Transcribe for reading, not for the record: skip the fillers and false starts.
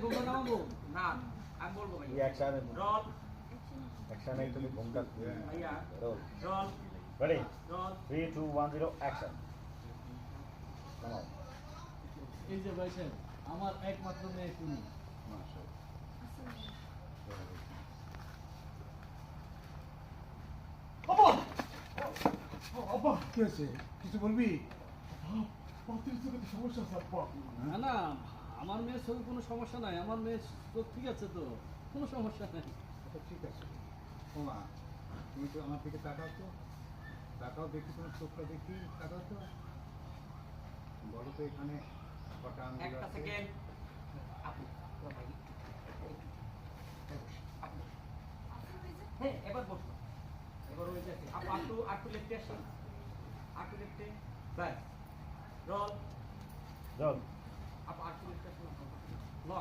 ঘুমটা নামাবো না আমি বলবো ভাই অ্যাকশন রোল অ্যাকশন এই তুমি ঘুমটা ভাইয়া roll roll ready roll 3 2 1 0 action now এই যে ভাই সাহেব আমার একমাত্র মেয়ে তুমি আব্বা আব্বা কি আছে কিছু বলবি বাতিল চোখে তো সমস্যা আছে আব্বা না না আমার মেয়ের চোখে কোনো সমস্যা নাই আমার মেয়ের চোখ ঠিক আছে তো কোনো সমস্যা নাই আচ্ছা ঠিক আছে ওমা তুমি তো আমার দিকে তাকাও তো তাকাও দেখি তোমার চোখটা দেখি তাকাও তো বলো তো এখানে কটা আঙ্গুল একটা আছে সেকেন্ড আপু তো ভাই আপু হ্যাঁ এবার বসো এবার ওই যাচ্ছে আপু আটু লেফটে আসুন আটু লেফটে ব্যাস রোল রোল আপু আটু লেফটে আসুন